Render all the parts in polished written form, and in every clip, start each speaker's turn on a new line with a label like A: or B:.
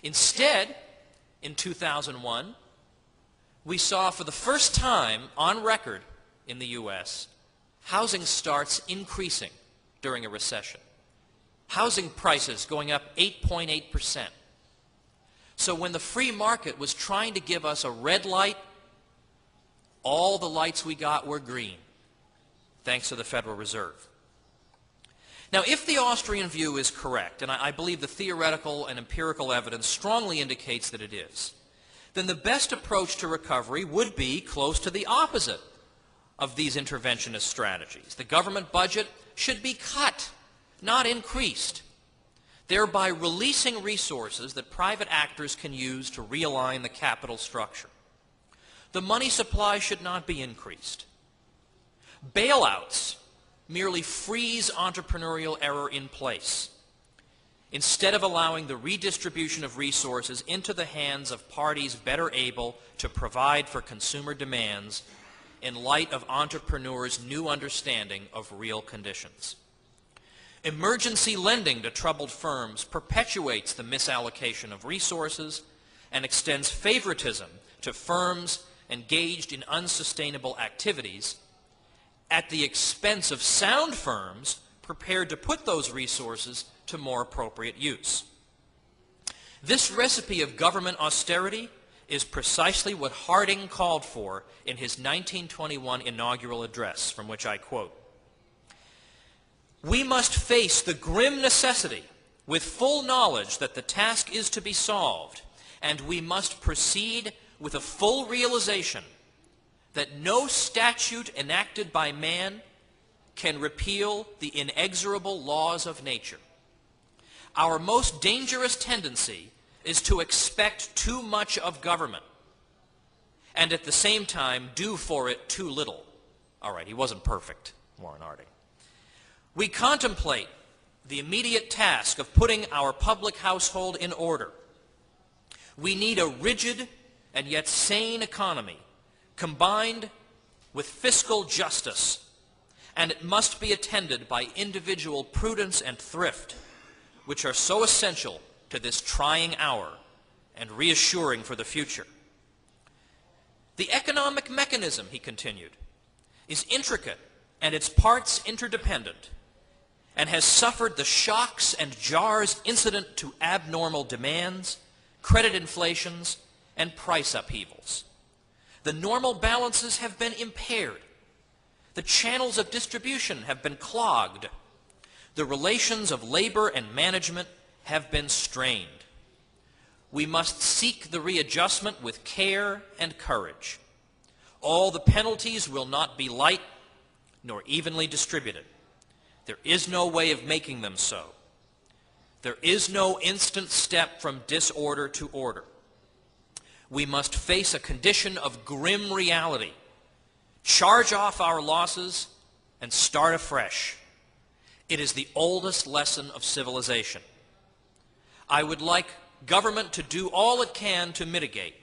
A: Instead, in 2001, we saw for the first time on record in the U.S. housing starts increasing during a recession. Housing prices going up 8.8%. So when the free market was trying to give us a red light, all the lights we got were green, thanks to the Federal Reserve. Now, if the Austrian view is correct, and I believe the theoretical and empirical evidence strongly indicates that it is, then the best approach to recovery would be close to the opposite of these interventionist strategies. The government budget should be cut, not increased, thereby releasing resources that private actors can use to realign the capital structure. The money supply should not be increased. Bailouts merely freeze entrepreneurial error in place, instead of allowing the redistribution of resources into the hands of parties better able to provide for consumer demands in light of entrepreneurs' new understanding of real conditions. Emergency lending to troubled firms perpetuates the misallocation of resources and extends favoritism to firms engaged in unsustainable activities at the expense of sound firms prepared to put those resources to more appropriate use. This recipe of government austerity is precisely what Harding called for in his 1921 inaugural address, from which I quote, "We must face the grim necessity with full knowledge that the task is to be solved, and we must proceed with a full realization that no statute enacted by man can repeal the inexorable laws of nature. Our most dangerous tendency is to expect too much of government and at the same time do for it too little." All right, he wasn't perfect, Warren Harding. "We contemplate the immediate task of putting our public household in order. We need a rigid and yet sane economy combined with fiscal justice, and it must be attended by individual prudence and thrift, which are so essential to this trying hour and reassuring for the future. The economic mechanism," he continued, "is intricate and its parts interdependent, and has suffered the shocks and jars incident to abnormal demands, credit inflations, and price upheavals. The normal balances have been impaired. The channels of distribution have been clogged. The relations of labor and management have been strained. We must seek the readjustment with care and courage. All the penalties will not be light nor evenly distributed. There is no way of making them so. There is no instant step from disorder to order. We must face a condition of grim reality, charge off our losses, and start afresh. It is the oldest lesson of civilization. I would like government to do all it can to mitigate.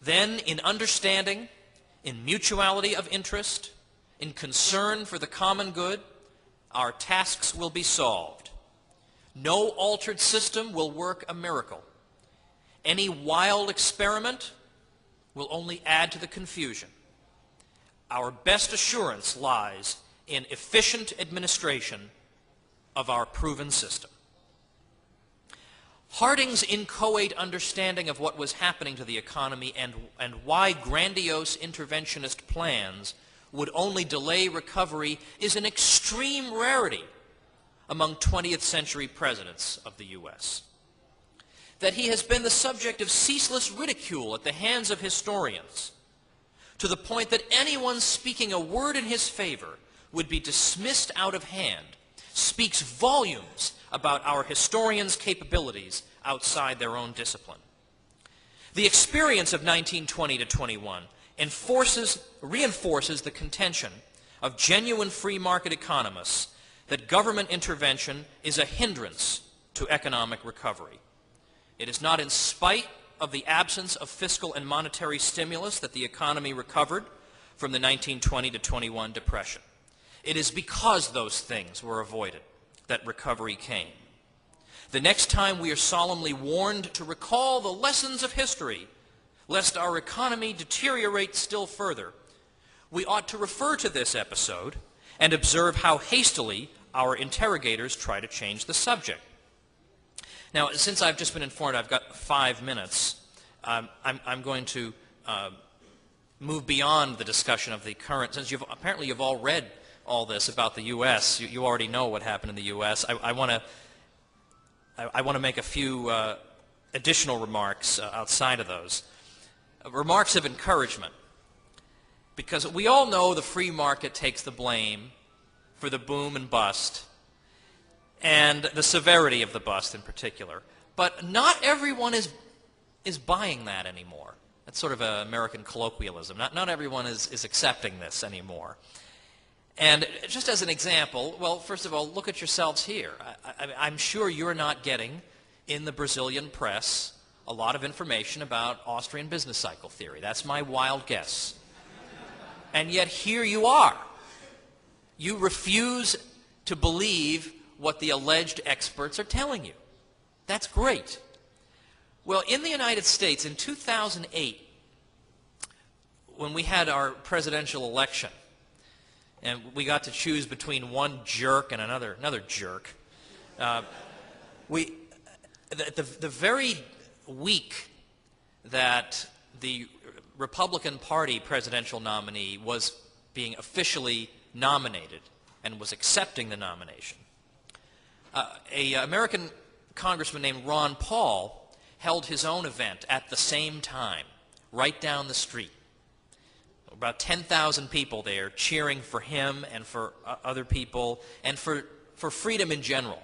A: Then, in understanding, in mutuality of interest, in concern for the common good, our tasks will be solved. No altered system will work a miracle. Any wild experiment will only add to the confusion. Our best assurance lies in efficient administration of our proven system." Harding's inchoate understanding of what was happening to the economy and why grandiose interventionist plans would only delay recovery is an extreme rarity among 20th century presidents of the U.S. That he has been the subject of ceaseless ridicule at the hands of historians, to the point that anyone speaking a word in his favor would be dismissed out of hand, speaks volumes about our historians' capabilities outside their own discipline. The experience of 1920 to 21 reinforces the contention of genuine free market economists that government intervention is a hindrance to economic recovery. It is not in spite of the absence of fiscal and monetary stimulus that the economy recovered from the 1920 to 21 depression. It is because those things were avoided that recovery came. the next time we are solemnly warned to recall the lessons of history, lest our economy deteriorate still further, we ought to refer to this episode and observe how hastily our interrogators try to change the subject. Now, since I've just been informed I've got 5 minutes, I'm going to move beyond the discussion of the current, since apparently you've all read all this about the U.S. You already know what happened in the U.S. I want to make a few additional remarks outside of those. Remarks of encouragement. Because we all know the free market takes the blame for the boom and bust, and the severity of the bust in particular. But not everyone is buying that anymore. That's sort of an American colloquialism. Not everyone is accepting this anymore. And just as an example, well, first of all, look at yourselves here. I'm sure you're not getting in the Brazilian press a lot of information about Austrian business cycle theory. That's my wild guess. And yet here you are. You refuse to believe what the alleged experts are telling you. That's great. Well, in the United States, in 2008, when we had our presidential election, and we got to choose between one jerk and another jerk, the very week that the Republican Party presidential nominee was being officially nominated and was accepting the nomination, an American congressman named Ron Paul held his own event at the same time, right down the street. About 10,000 people there cheering for him and for other people and for freedom in general.